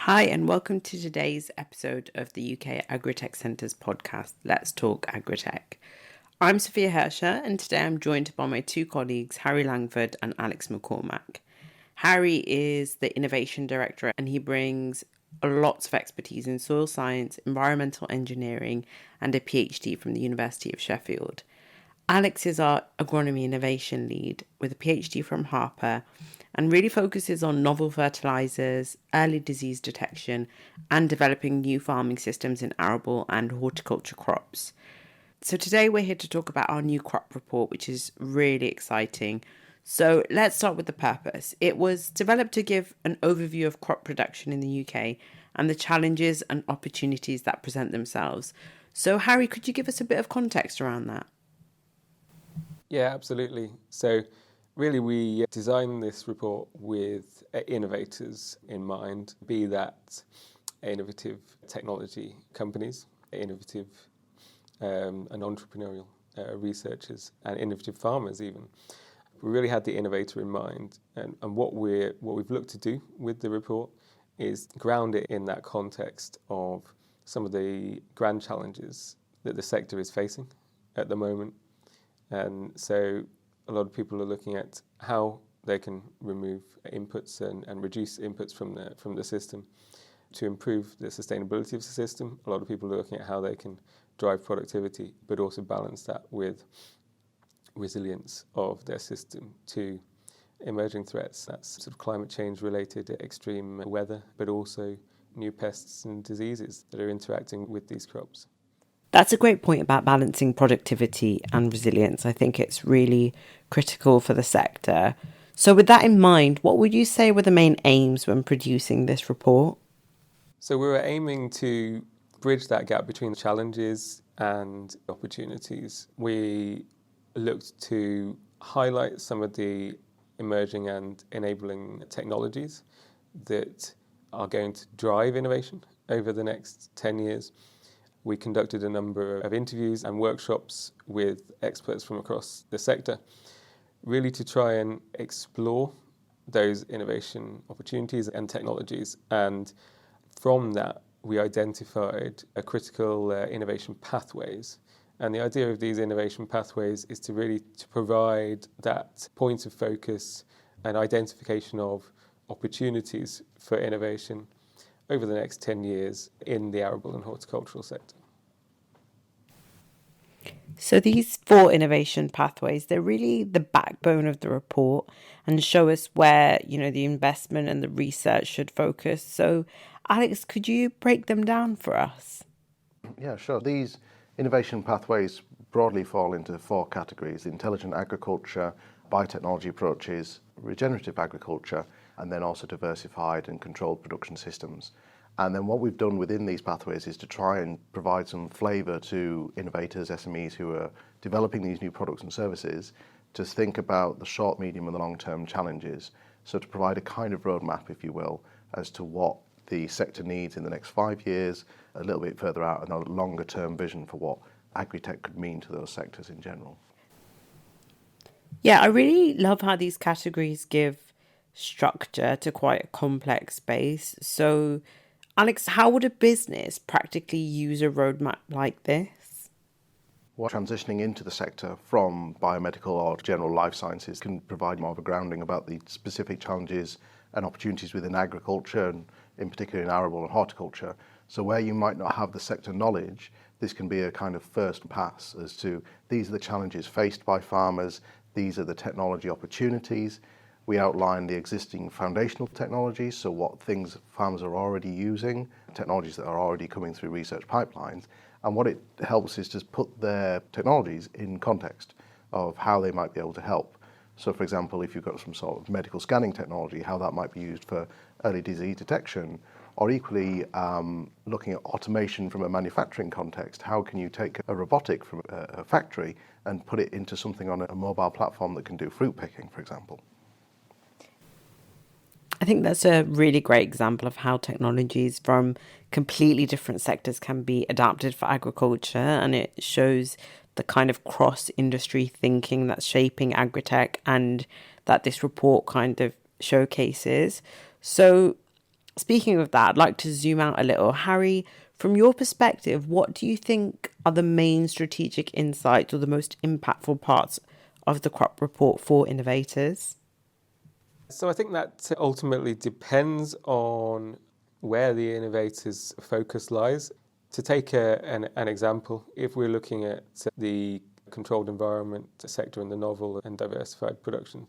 Hi, and welcome to today's episode of the UK Agri-Tech Centre's podcast, Let's Talk Agri-Tech. I'm Sophia Herscher, and today I'm joined by my two colleagues, Harry Langford and Alex McCormack. Harry is the Innovation Director, and he brings lots of expertise in soil science, environmental engineering, and a PhD from the University of Sheffield. Alex is our Agronomy Innovation Lead with a PhD from Harper and really focuses on novel fertilisers, early disease detection, and developing new farming systems in arable and horticulture crops. So today we're here to talk about our new crop report, which is really exciting. So let's start with the purpose. It was developed to give an overview of crop production in the UK and the challenges and opportunities that present themselves. So Harry, could you give us a bit of context around that? Yeah, absolutely. So really we designed this report with innovators in mind, be that innovative technology companies, innovative and entrepreneurial researchers and innovative farmers even. We really had the innovator in mind, and what we've looked to do with the report is ground it in that context of some of the grand challenges that the sector is facing at the moment. And so a lot of people are looking at how they can remove inputs and reduce inputs from the system to improve the sustainability of the system. A lot of people are looking at how they can drive productivity, but also balance that with resilience of their system to emerging threats. That's sort of climate change related extreme weather, but also new pests and diseases that are interacting with these crops. That's a great point about balancing productivity and resilience. I think it's really critical for the sector. So with that in mind, what would you say were the main aims when producing this report? So we were aiming to bridge that gap between challenges and opportunities. We looked to highlight some of the emerging and enabling technologies that are going to drive innovation over the next 10 years. We conducted a number of interviews and workshops with experts from across the sector, really to try and explore those innovation opportunities and technologies. And from that, we identified a critical innovation pathways. And the idea of these innovation pathways is to really to provide that point of focus and identification of opportunities for innovation over the next 10 years in the arable and horticultural sector. So these 4 innovation pathways, they're really the backbone of the report and show us where, the investment and the research should focus. So Alex, could you break them down for us? Yeah, sure. These innovation pathways broadly fall into 4 categories: intelligent agriculture, biotechnology approaches, regenerative agriculture, and then also diversified and controlled production systems. And then what we've done within these pathways is to try and provide some flavour to innovators, SMEs who are developing these new products and services to think about the short, medium and the long-term challenges. So to provide a kind of roadmap, if you will, as to what the sector needs in the next 5 years, a little bit further out, and a longer-term vision for what agri-tech could mean to those sectors in general. Yeah, I really love how these categories give structure to quite a complex space. So Alex, how would a business practically use a roadmap like this? Well, transitioning into the sector from biomedical or general life sciences can provide more of a grounding about the specific challenges and opportunities within agriculture, and in particular in arable and horticulture. So where you might not have the sector knowledge, this can be a kind of first pass as to these are the challenges faced by farmers, these are the technology opportunities. We outline the existing foundational technologies, so what things farmers are already using, technologies that are already coming through research pipelines, and what it helps is to put their technologies in context of how they might be able to help. So for example, if you've got some sort of medical scanning technology, how that might be used for early disease detection, or equally looking at automation from a manufacturing context, how can you take a robotic from a factory and put it into something on a mobile platform that can do fruit picking, for example. I think that's a really great example of how technologies from completely different sectors can be adapted for agriculture, and it shows the kind of cross-industry thinking that's shaping agri-tech and that this report kind of showcases. So Speaking of that, I'd like to zoom out a little. Harry, from your perspective, what do you think are the main strategic insights or the most impactful parts of the crop report for innovators? So I think that ultimately depends on where the innovator's focus lies. To take an example, if we're looking at the controlled environment sector in the novel and diversified production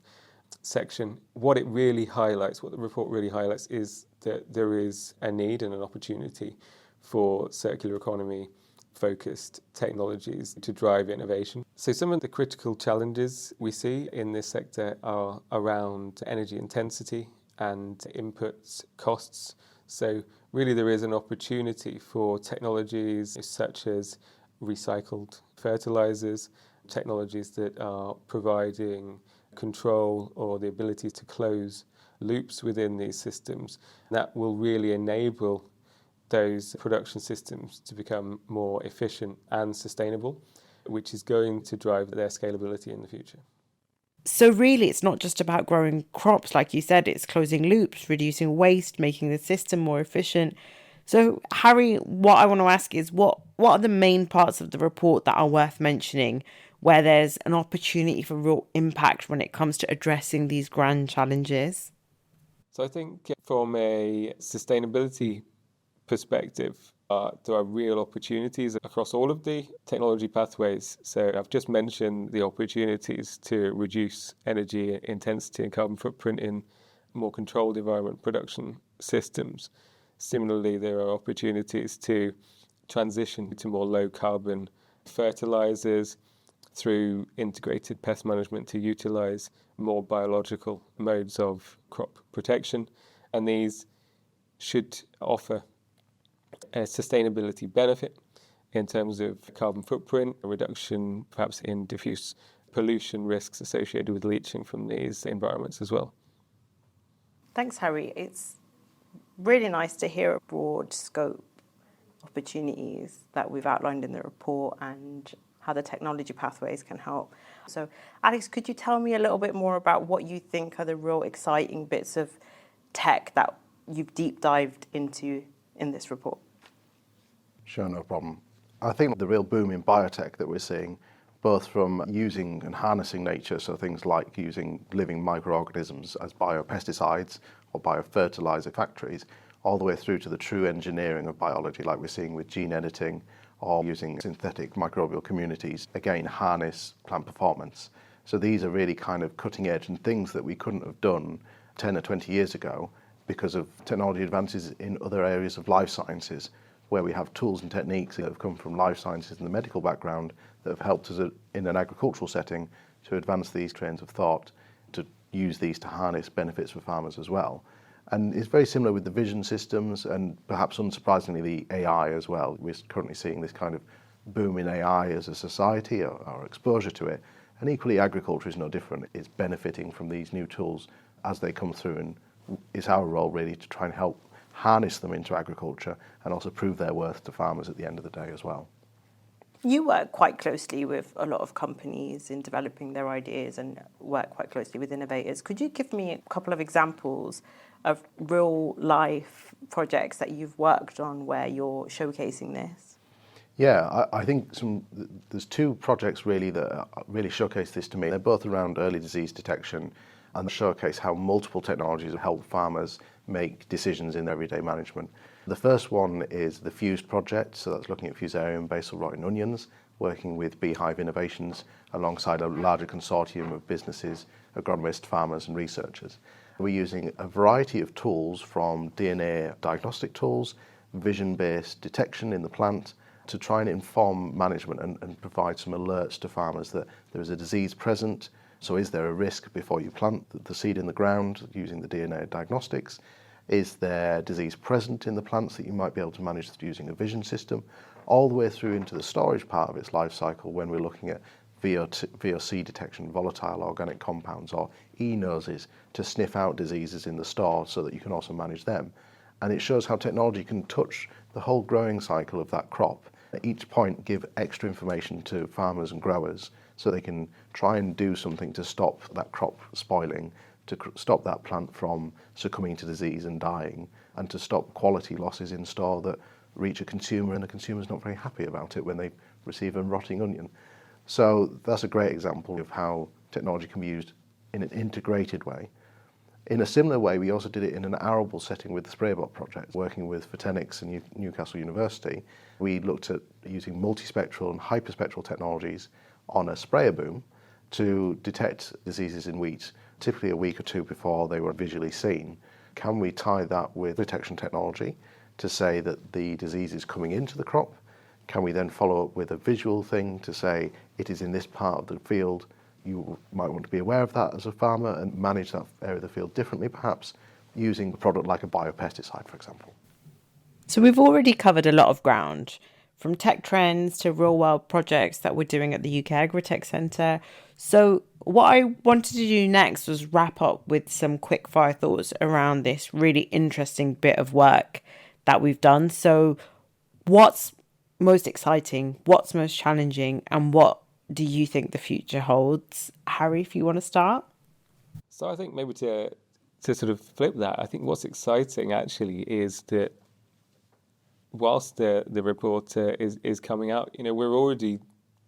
section, what it really highlights, what the report really highlights, is that there is a need and an opportunity for circular economy focused technologies to drive innovation. So some of the critical challenges we see in this sector are around energy intensity and input costs. So really there is an opportunity for technologies such as recycled fertilisers, technologies that are providing control or the ability to close loops within these systems that will really enable those production systems to become more efficient and sustainable, which is going to drive their scalability in the future. So really, it's not just about growing crops, like you said, it's closing loops, reducing waste, making the system more efficient. So, Harry, what I want to ask is what are the main parts of the report that are worth mentioning where there's an opportunity for real impact when it comes to addressing these grand challenges? So I think from a sustainability perspective, there are real opportunities across all of the technology pathways. So I've just mentioned the opportunities to reduce energy intensity and carbon footprint in more controlled environment production systems. Similarly, there are opportunities to transition to more low carbon fertilizers through integrated pest management to utilize more biological modes of crop protection. And these should offer a sustainability benefit in terms of carbon footprint, a reduction perhaps in diffuse pollution risks associated with leaching from these environments as well. Thanks, Harry. It's really nice to hear a broad scope opportunities that we've outlined in the report and how the technology pathways can help. So, Alex, could you tell me a little bit more about what you think are the real exciting bits of tech that you've deep dived into in this report? Sure, no problem. I think the real boom in biotech that we're seeing, both from using and harnessing nature, so things like using living microorganisms as biopesticides or biofertilizer factories, all the way through to the true engineering of biology, like we're seeing with gene editing or using synthetic microbial communities, again, harness plant performance. So these are really kind of cutting edge and things that we couldn't have done 10 or 20 years ago because of technology advances in other areas of life sciences, where we have tools and techniques that have come from life sciences and the medical background that have helped us in an agricultural setting to advance these trains of thought, to use these to harness benefits for farmers as well. And it's very similar with the vision systems and perhaps unsurprisingly the AI as well. We're currently seeing this kind of boom in AI as a society, or our exposure to it. And equally agriculture is no different. It's benefiting from these new tools as they come through, and it's our role really to try and help harness them into agriculture and also prove their worth to farmers at the end of the day as well. You work quite closely with a lot of companies in developing their ideas and work quite closely with innovators. Could you give me a couple of examples of real life projects that you've worked on where you're showcasing this? Yeah, I think there's two projects really that really showcase this to me. They're both around early disease detection and showcase how multiple technologies help farmers make decisions in everyday management. The first one is the Fused project, so that's looking at fusarium, basil rot in onions, working with Beehive Innovations alongside a larger consortium of businesses, agronomists, farmers and researchers. We're using a variety of tools from DNA diagnostic tools, vision-based detection in the plant, to try and inform management and provide some alerts to farmers that there is a disease present. So is there a risk before you plant the seed in the ground using the DNA diagnostics? Is there disease present in the plants that you might be able to manage using a vision system? All the way through into the storage part of its life cycle when we're looking at VOC detection, volatile organic compounds, or e-noses to sniff out diseases in the store so that you can also manage them. And it shows how technology can touch the whole growing cycle of that crop. At each point, give extra information to farmers and growers so they can try and do something to stop that crop spoiling, to stop that plant from succumbing to disease and dying, and to stop quality losses in store that reach a consumer and the consumer's not very happy about it when they receive a rotting onion. So that's a great example of how technology can be used in an integrated way. In a similar way, we also did it in an arable setting with the Spraybot project, working with Photonics and Newcastle University. We looked at using multispectral and hyperspectral technologies on a sprayer boom to detect diseases in wheat, typically a week or two before they were visually seen. Can we tie that with detection technology to say that the disease is coming into the crop? Can we then follow up with a visual thing to say it is in this part of the field? You might want to be aware of that as a farmer and manage that area of the field differently, perhaps using a product like a biopesticide, for example. So we've already covered a lot of ground, from tech trends to real-world projects that we're doing at the UK Agri-Tech Centre. So what I wanted to do next was wrap up with some quick-fire thoughts around this really interesting bit of work that we've done. So what's most exciting, what's most challenging, and what do you think the future holds? Harry, if you want to start. So I think maybe to sort of flip that, I think what's exciting actually is that whilst the report is coming out, we're already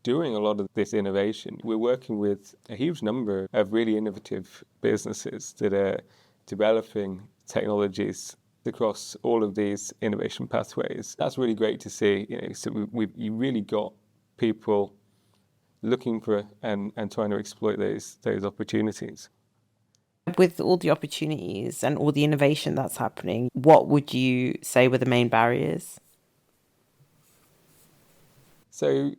doing a lot of this innovation. We're working with a huge number of really innovative businesses that are developing technologies across all of these innovation pathways. That's really great to see. So you really got people looking for and trying to exploit those opportunities. With all the opportunities and all the innovation that's happening, what would you say were the main barriers? So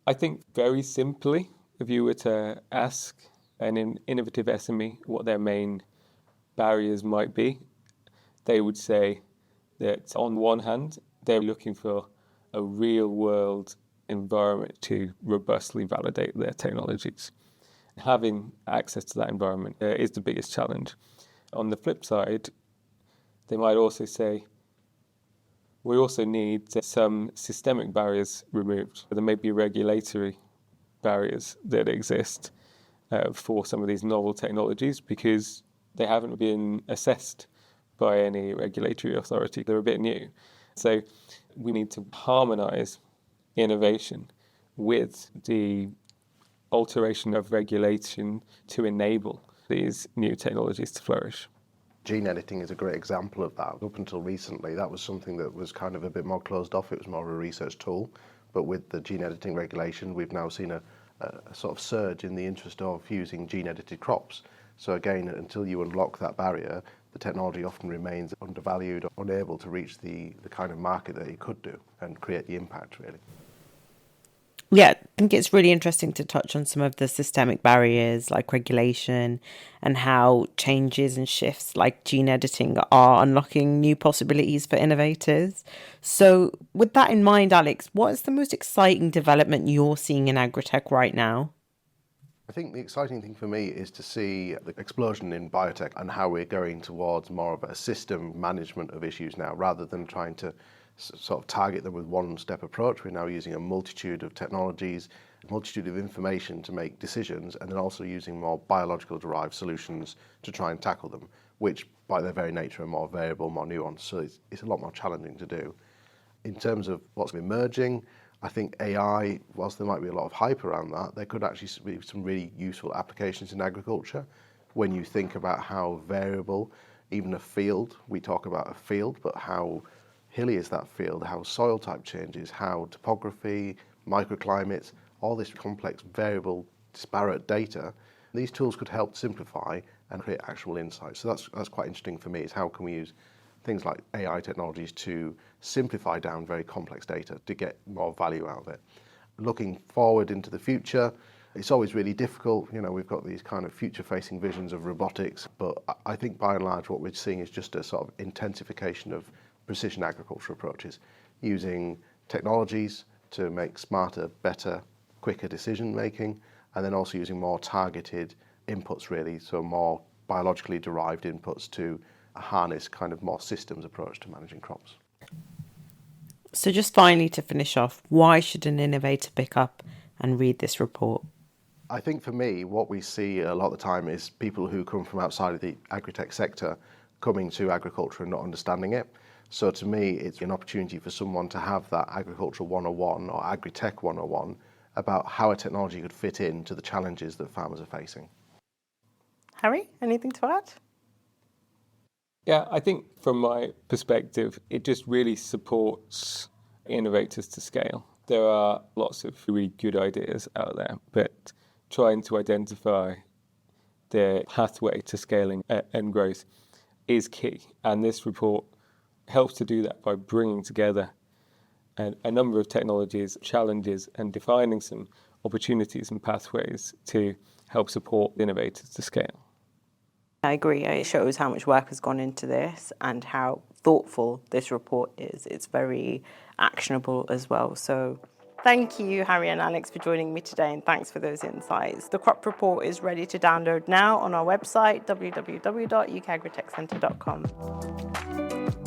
I think very simply, if you were to ask an innovative SME what their main barriers might be, they would say that on one hand, they're looking for a real world environment to robustly validate their technologies. Having access to that environment is the biggest challenge. On the flip side, they might also say, we also need some systemic barriers removed. There may be regulatory barriers that exist for some of these novel technologies because they haven't been assessed by any regulatory authority. They're a bit new. So we need to harmonise innovation with the alteration of regulation to enable these new technologies to flourish. Gene editing is a great example of that. Up until recently, that was something that was kind of a bit more closed off. It was more of a research tool. But with the gene editing regulation, we've now seen a sort of surge in the interest of using gene-edited crops. So again, until you unlock that barrier, the technology often remains undervalued, unable to reach the kind of market that it could do and create the impact, really. Yeah, I think it's really interesting to touch on some of the systemic barriers like regulation and how changes and shifts like gene editing are unlocking new possibilities for innovators. So with that in mind, Alex, what is the most exciting development you're seeing in agri-tech right now? I think the exciting thing for me is to see the explosion in biotech and how we're going towards more of a system management of issues now, rather than trying to sort of target them with one-step approach. We're now using a multitude of technologies, a multitude of information to make decisions, and then also using more biological derived solutions to try and tackle them, which by their very nature are more variable, more nuanced. So it's a lot more challenging to do. In terms of what's emerging, I think AI, whilst there might be a lot of hype around that, there could actually be some really useful applications in agriculture. When you think about how variable even a field, we talk about a field, but how hilly is that field, how soil type changes, how topography, microclimates, all this complex, variable, disparate data, these tools could help simplify and create actual insights. So that's quite interesting for me, is how can we use things like AI technologies to simplify down very complex data to get more value out of it. Looking forward into the future, it's always really difficult. We've got these kind of future-facing visions of robotics, but I think by and large what we're seeing is just a sort of intensification of precision agriculture approaches, using technologies to make smarter, better, quicker decision making, and then also using more targeted inputs, really, so more biologically derived inputs to harness kind of more systems approach to managing crops. So just finally to finish off, why should an innovator pick up and read this report? I think for me, what we see a lot of the time is people who come from outside of the agri-tech sector coming to agriculture and not understanding it. So to me, it's an opportunity for someone to have that agricultural 101 or agri-tech 101 about how a technology could fit into the challenges that farmers are facing. Harry, anything to add? Yeah, I think from my perspective, it just really supports innovators to scale. There are lots of really good ideas out there, but trying to identify the pathway to scaling and growth is key. And this report helps to do that by bringing together a number of technologies, challenges, and defining some opportunities and pathways to help support innovators to scale. I agree. It shows how much work has gone into this and how thoughtful this report is. It's very actionable as well. So thank you, Harry and Alex, for joining me today, and thanks for those insights. The crop report is ready to download now on our website, www.ukagritechcentre.com.